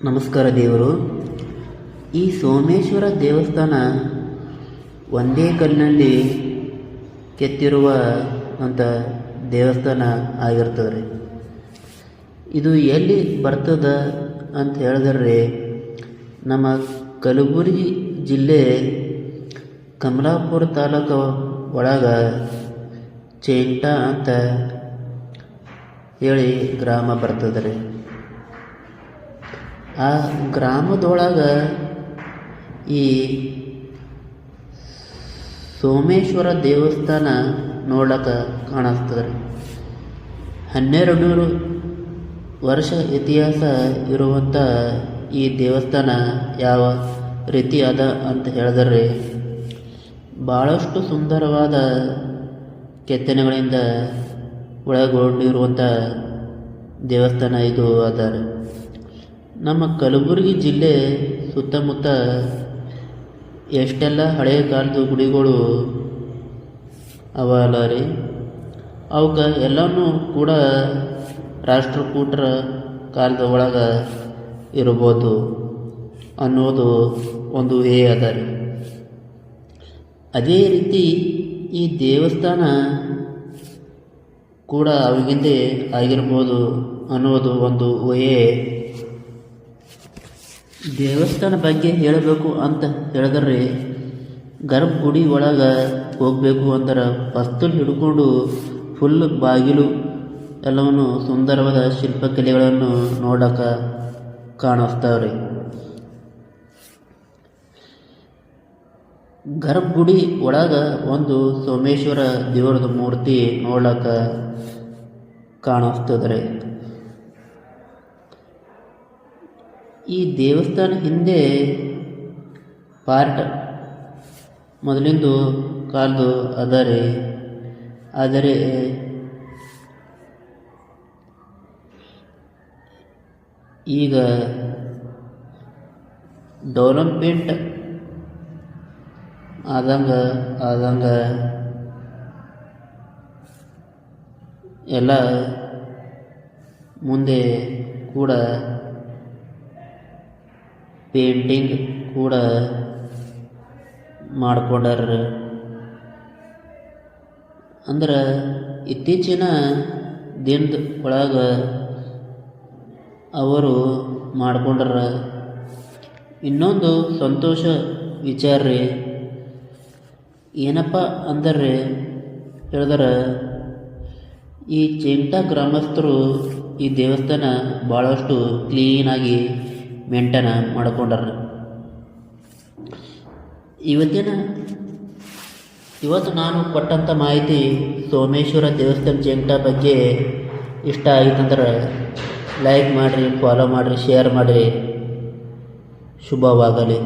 ನಮಸ್ಕಾರ ದೇವರು. ಈ ಸೋಮೇಶ್ವರ ದೇವಸ್ಥಾನ ಒಂದೇ ಕಲ್ಲಿನಲ್ಲಿ ಕೆತ್ತಿರುವ ಅಂಥ ದೇವಸ್ಥಾನ ಆಗಿರ್ತದೆ. ಇದು ಎಲ್ಲಿ ಬರ್ತದ ಅಂತ ಹೇಳಿದ್ರೆ ನಮ್ಮ ಕಲಬುರಗಿ ಜಿಲ್ಲೆ ಕಮಲಾಪುರ ತಾಲೂಕು ಒಳಗೆ ಚೇಂಟ ಅಂತ ಹೇಳಿ ಗ್ರಾಮ ಬರ್ತದೆ ರೀ. ಆ ಗ್ರಾಮದೊಳಗೆ ಈ ಸೋಮೇಶ್ವರ ದೇವಸ್ಥಾನ ನೋಡ್ಲಿಕ್ಕೆ ಕಾಣಿಸ್ತದೆ ರೀ. 1200 ವರ್ಷ ಇತಿಹಾಸ ಇರುವಂಥ ಈ ದೇವಸ್ಥಾನ ಯಾವ ರೀತಿ ಅದ ಅಂತ ಹೇಳಿದ್ರೆ ಭಾಳಷ್ಟು ಸುಂದರವಾದ ಕೆತ್ತನೆಗಳಿಂದ ಒಳಗೊಂಡಿರುವಂಥ ದೇವಸ್ಥಾನ ಇದು ಅದ ರೀ. ನಮ್ಮ ಕಲಬುರಗಿ ಜಿಲ್ಲೆ ಸುತ್ತಮುತ್ತ ಎಷ್ಟೆಲ್ಲ ಹಳೆಯ ಕಾಲದ ಗುಡಿಗಳು ಅವಲ್ಲ ರೀ. ಅವಕ್ಕೆ ಎಲ್ಲನೂ ಕೂಡ ರಾಷ್ಟ್ರಕೂಟರ ಕಾಲದ ಒಳಗೆ ಇರ್ಬೋದು ಅನ್ನೋದು ಒಂದು ಅದ ರೀ. ಅದೇ ರೀತಿ ಈ ದೇವಸ್ಥಾನ ಕೂಡ ಅವಾಗಿಂದೇ ಆಗಿರ್ಬೋದು ಅನ್ನೋದು ಒಂದು ದೇವಸ್ಥಾನ ಬಗ್ಗೆ ಹೇಳಬೇಕು ಅಂತ ಹೇಳಿದ್ರೆ ಗರ್ಭಗುಡಿ ಒಳಗೆ ಹೋಗಬೇಕು ಅಂದ್ರೆ ಪಸ್ತಲ್ ಹಿಡ್ಕೊಂಡು ಫುಲ್ ಬಾಗಿಲು ಎಲ್ಲವನ್ನು ಸುಂದರವಾದ ಶಿಲ್ಪಕಲೆಗಳನ್ನು ನೋಡೋಕೆ ಕಾಣಿಸ್ತಾವ್ರಿ. ಗರ್ಭಗುಡಿ ಒಳಗೆ ಒಂದು ಸೋಮೇಶ್ವರ ದೇವರದ ಮೂರ್ತಿ ನೋಡ್ಲಿಕ್ಕೆ ಕಾಣಿಸ್ತದೆ. ಈ ದೇವಸ್ಥಾನ ಹಿಂದೆ ಪಾರ್ಟ್ ಮೊದಲಿಂದು ಕಾಲದು ಅದರಿ. ಆದರೆ ಈಗ ಡೆವಲಪ್ಮೆಂಟ್ ಆದಂಗೆ ಎಲ್ಲ ಮುಂದೆ ಕೂಡ ಪೇಂಟಿಂಗ್ ಕೂಡ ಮಾಡ್ಕೊಂಡಾರ. ಅಂದ್ರೆ ಇತ್ತೀಚಿನ ದಿನದ ಒಳಗೆ ಅವರು ಮಾಡ್ಕೊಂಡಾರ. ಇನ್ನೊಂದು ಸಂತೋಷ ವಿಚಾರ ರೀ. ಏನಪ್ಪ ಅಂದರೆ ಹೇಳಿದ್ರೆ ಈ ಚೇಂಟ ಗ್ರಾಮಸ್ಥರು ಈ ದೇವಸ್ಥಾನ ಭಾಳಷ್ಟು ಕ್ಲೀನಾಗಿ ಮೇಂಟೈನ್ ಮಾಡ್ಕೊಂಡಾರ. ಇವತ್ತು ನಾನು ಕೊಟ್ಟಂಥ ಮಾಹಿತಿ ಸೋಮೇಶ್ವರ ದೇವಸ್ಥಾನ ಚೇಂಟ ಬಗ್ಗೆ ಇಷ್ಟ ಆಯಿತಂದ್ರೆ ಲೈಕ್ ಮಾಡಿರಿ, ಫಾಲೋ ಮಾಡಿರಿ, ಶೇರ್ ಮಾಡಿರಿ. ಶುಭವಾಗಲಿ.